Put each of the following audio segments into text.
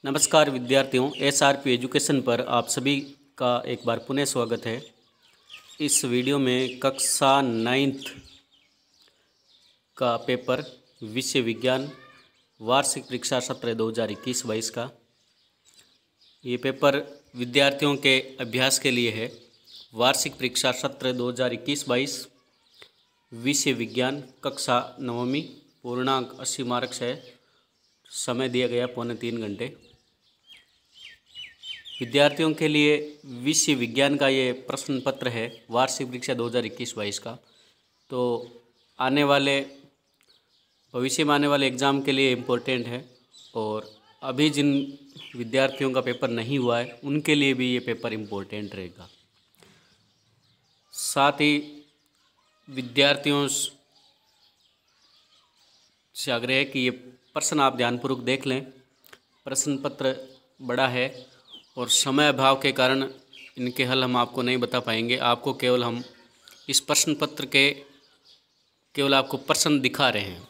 नमस्कार विद्यार्थियों, SRP education पर आप सभी का एक बार पुनः स्वागत है। इस वीडियो में कक्षा 9th का पेपर विषय विज्ञान वार्षिक परीक्षा सत्र 2021-22 का ये पेपर विद्यार्थियों के अभ्यास के लिए है। वार्षिक परीक्षा सत्र 2021-22 विषय विज्ञान कक्षा 9वीं, पूर्णांक 80 मार्क्स है। समय दिया गया 2.25 घंटे। विद्यार्थियों के लिए विषय विज्ञान का ये प्रश्न पत्र है वार्षिक परीक्षा 2021-22 का। तो आने वाले भविष्य में आने वाले एग्ज़ाम के लिए इम्पोर्टेंट है, और अभी जिन विद्यार्थियों का पेपर नहीं हुआ है उनके लिए भी ये पेपर इम्पोर्टेंट रहेगा। साथ ही विद्यार्थियों से आग्रह है कि ये प्रश्न आप ध्यानपूर्वक देख लें। प्रश्न पत्र बड़ा है और समय अभाव के कारण इनके हल हम आपको नहीं बता पाएंगे। आपको केवल हम इस प्रश्न पत्र के केवल आपको प्रश्न दिखा रहे हैं।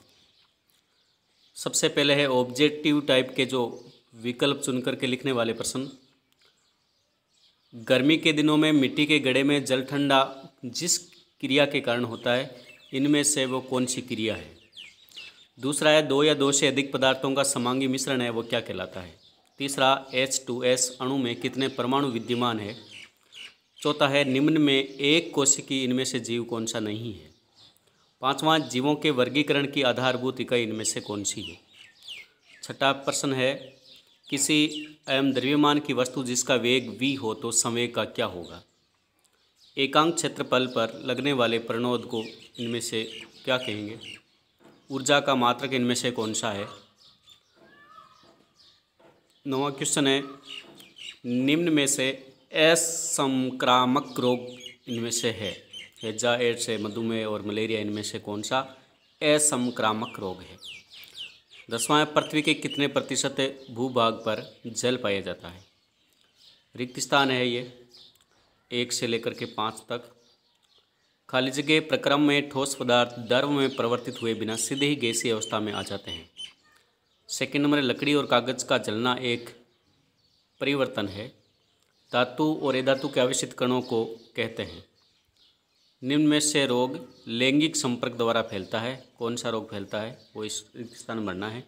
सबसे पहले है ऑब्जेक्टिव टाइप के जो विकल्प चुनकर के लिखने वाले प्रश्न। गर्मी के दिनों में मिट्टी के घड़े में जल ठंडा जिस क्रिया के कारण होता है, इनमें से वो कौन सी क्रिया है। दूसरा है दो या दो से अधिक पदार्थों का समांगी मिश्रण है, वो क्या कहलाता है। तीसरा H2S अणु में कितने परमाणु विद्यमान है। चौथा है निम्न में एक कोशिकी इनमें से जीव कौन सा नहीं है। पांचवा जीवों के वर्गीकरण की आधारभूत इकाई इनमें से कौन सी है। छठा प्रश्न है किसी अयम द्रव्यमान की वस्तु जिसका वेग v हो तो संवेग का क्या होगा। एकांक क्षेत्रफल पर लगने वाले प्रणोद को इनमें से क्या कहेंगे। ऊर्जा का मात्रक इनमें से कौन सा है। 9वां क्वेश्चन है निम्न में से असंक्रामक रोग इनमें से है। हैजा, एड्स है, मधुमेह और मलेरिया इनमें से कौन सा असंक्रामक रोग है। 10वां है पृथ्वी के कितने प्रतिशत भूभाग पर जल पाया जाता है। रिक्त स्थान है ये 1 से लेकर के 5 तक। खाली जगह प्रक्रम में ठोस पदार्थ द्रव में परिवर्तित हुए बिना सीधे ही गैसीय अवस्था में आ जाते हैं। सेकेंड नंबर है लकड़ी और कागज का जलना एक परिवर्तन है। धातु और अधातु के अवशिष्ट कणों को कहते हैं। निम्न में से रोग लैंगिक संपर्क द्वारा फैलता है, कौन सा रोग फैलता है, वो इस स्थान भरना है।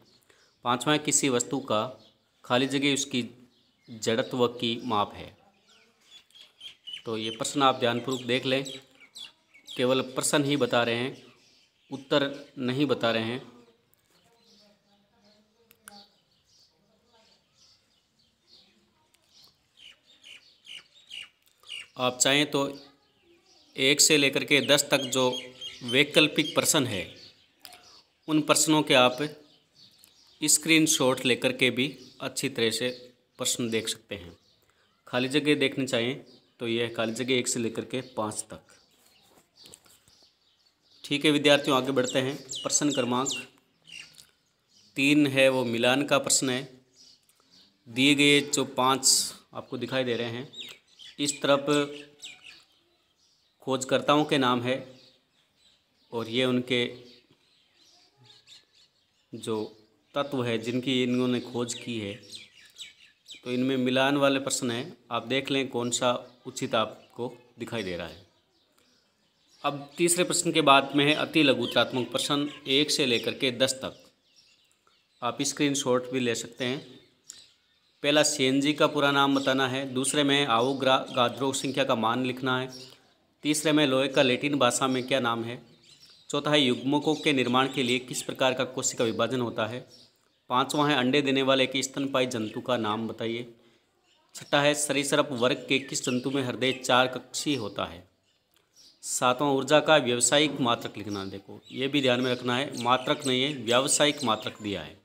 5वां किसी वस्तु का खाली जगह उसकी जड़त्व की माप है। तो ये प्रश्न आप ध्यानपूर्वक देख लें। केवल प्रश्न ही बता रहे हैं, उत्तर नहीं बता रहे हैं। आप चाहें तो 1 से लेकर के 10 तक जो वैकल्पिक प्रश्न है उन प्रश्नों के आप स्क्रीनशॉट लेकर के भी अच्छी तरह से प्रश्न देख सकते हैं। खाली जगह देखनी चाहिए तो यह खाली जगह 1 से लेकर के 5 तक। ठीक है विद्यार्थियों, आगे बढ़ते हैं। प्रश्न क्रमांक 3 है वो मिलान का प्रश्न है। दिए गए जो 5 आपको दिखाई दे रहे हैं, इस तरफ खोजकर्ताओं के नाम है और ये उनके जो तत्व है जिनकी इन्होंने खोज की है। तो इनमें मिलान वाले प्रश्न हैं, आप देख लें कौन सा उचित आपको दिखाई दे रहा है। अब तीसरे प्रश्न के बाद में है अति लघुत्रात्मक प्रश्न 1 से लेकर के 10 तक। आप स्क्रीनशॉट भी ले सकते हैं। पहला CNG का पूरा नाम बताना है। दूसरे में आवोगाद्रो संख्या का मान लिखना है। तीसरे में लोहे का लैटिन भाषा में क्या नाम है। चौथा है युग्मकों के निर्माण के लिए किस प्रकार का कोशिका विभाजन होता है। 5वां है अंडे देने वाले एक स्तनपायी जंतु का नाम बताइए। छठा है सरीसृप वर्ग के किस जंतु में हृदय 4 कक्षीय होता है। 7वां ऊर्जा का व्यावसायिक मात्रक लिखना। देखो ये भी ध्यान में रखना है, मात्रक नहीं है, व्यावसायिक मात्रक दिया है।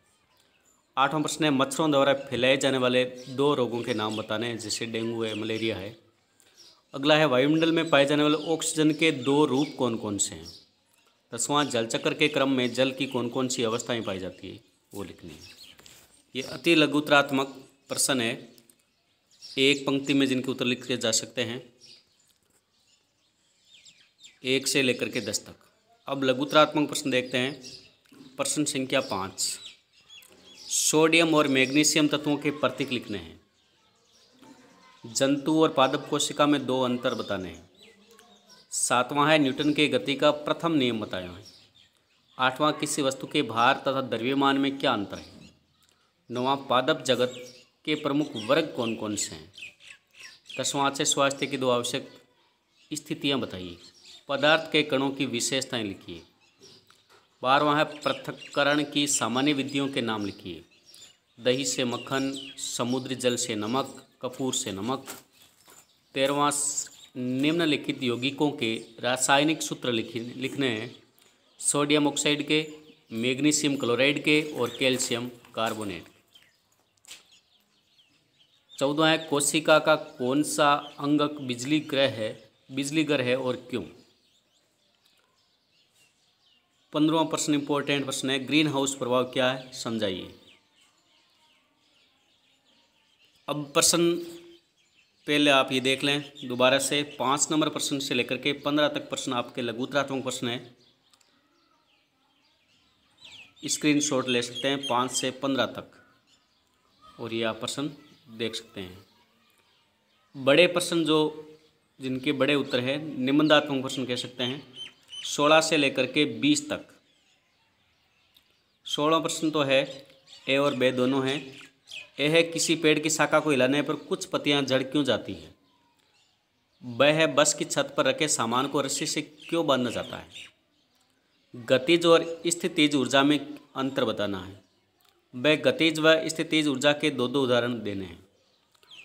8वां प्रश्न है मच्छरों द्वारा फैलाए जाने वाले 2 रोगों के नाम बताने हैं, जैसे डेंगू है, मलेरिया है। अगला है वायुमंडल में पाए जाने वाले ऑक्सीजन के 2 रूप कौन कौन से हैं। 10वां जलचक्र के क्रम में जल की कौन कौन सी अवस्थाएं पाई जाती है, वो लिखनी है। ये अति लघुत्रात्मक प्रश्न है, एक पंक्ति में जिनके उत्तर लिखे जा सकते हैं 1 से लेकर के 10 तक। अब लघुत्रात्मक प्रश्न देखते हैं। प्रश्न संख्या 5 सोडियम और मैग्नीशियम तत्वों के प्रतीक लिखने हैं। जंतु और पादप कोशिका में दो अंतर बताने हैं। 7वां है न्यूटन के गति का प्रथम नियम बताया है। 8वां किसी वस्तु के भार तथा द्रव्यमान में क्या अंतर है। 9वां पादप जगत के प्रमुख वर्ग कौन कौन से हैं। 10वां अच्छे स्वास्थ्य की दो आवश्यक स्थितियां बताइए। पदार्थ के कणों की विशेषताएं लिखिए। 12वां है पृथक्करण की सामान्य विधियों के नाम लिखिए। दही से मक्खन, समुद्री जल से नमक, कपूर से नमक। 13वां निम्नलिखित यौगिकों के रासायनिक सूत्र लिखने हैं। सोडियम ऑक्साइड के, मैग्नीशियम क्लोराइड के और कैल्शियम कार्बोनेट। 14वां है कोशिका का कौन सा अंगक बिजली ग्रह है और क्यों। 15वां प्रश्न इंपॉर्टेंट प्रश्न है, ग्रीन हाउस प्रभाव क्या है समझाइए। अब प्रश्न पहले आप ये देख लें दोबारा से। 5 नंबर प्रश्न से लेकर के 15 तक प्रश्न आपके लघुतरात्मक प्रश्न है। स्क्रीनशॉट ले सकते हैं 5 से 15 तक और ये आप प्रश्न देख सकते हैं। बड़े प्रश्न जिनके बड़े उत्तर है निबंधात्मक प्रश्न कह सकते हैं। 16 से लेकर के 20 तक। 16 प्रश्न तो है ए और बे दोनों हैं। ए है किसी पेड़ की शाखा को हिलाने पर कुछ पत्तियां झड़ क्यों जाती हैं। ब है बस की छत पर रखे सामान को रस्सी से क्यों बांधा जाता है। गतिज और स्थितिज ऊर्जा में अंतर बताना है। ब गतिज व स्थितिज ऊर्जा के दो उदाहरण देने हैं।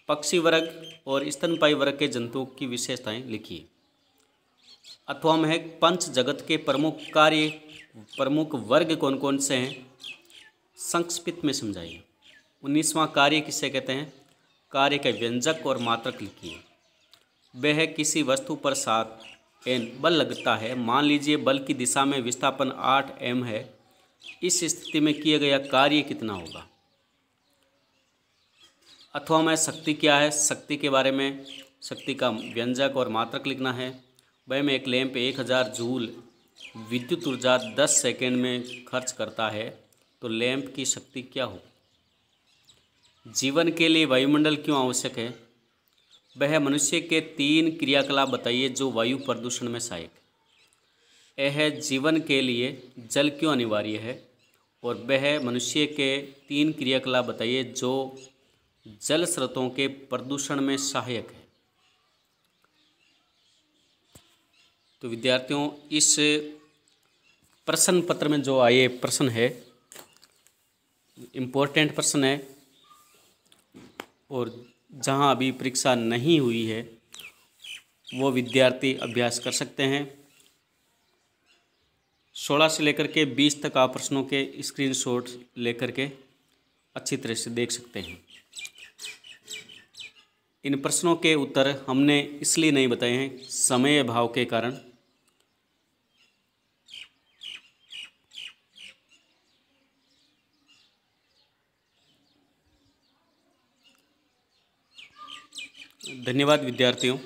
पक्षी वर्ग और स्तनपायी वर्ग के जंतुओं की विशेषताएं लिखिए। अथवा में है पंच जगत के प्रमुख वर्ग कौन कौन से हैं संक्षिप्त में समझाइए। 19वां कार्य किसे कहते हैं। कार्य के व्यंजक और मात्रक लिखिए। वह है किसी वस्तु पर 7 N बल लगता है। मान लीजिए बल की दिशा में विस्थापन 8 M है। इस स्थिति में किया गया कार्य कितना होगा। अथवा में शक्ति क्या है, शक्ति के बारे में शक्ति का व्यंजक और मात्रक लिखना है। वह में एक लैंप 1000 जूल विद्युत ऊर्जा 10 सेकेंड में खर्च करता है तो लैंप की शक्ति क्या हो। जीवन के लिए वायुमंडल क्यों आवश्यक है। वह मनुष्य के 3 क्रियाकलाप बताइए जो वायु प्रदूषण में सहायक है। यह जीवन के लिए जल क्यों अनिवार्य है और वह मनुष्य के 3 क्रियाकलाप बताइए जो जल स्रोतों के प्रदूषण में सहायक है। तो विद्यार्थियों इस प्रश्न पत्र में जो आए प्रश्न है इम्पोर्टेंट प्रश्न है और जहां अभी परीक्षा नहीं हुई है वो विद्यार्थी अभ्यास कर सकते हैं। 16 से लेकर के 20 तक आप प्रश्नों के स्क्रीनशॉट लेकर के अच्छी तरह से देख सकते हैं। इन प्रश्नों के उत्तर हमने इसलिए नहीं बताए हैं समय अभाव के कारण। धन्यवाद विद्यार्थियों।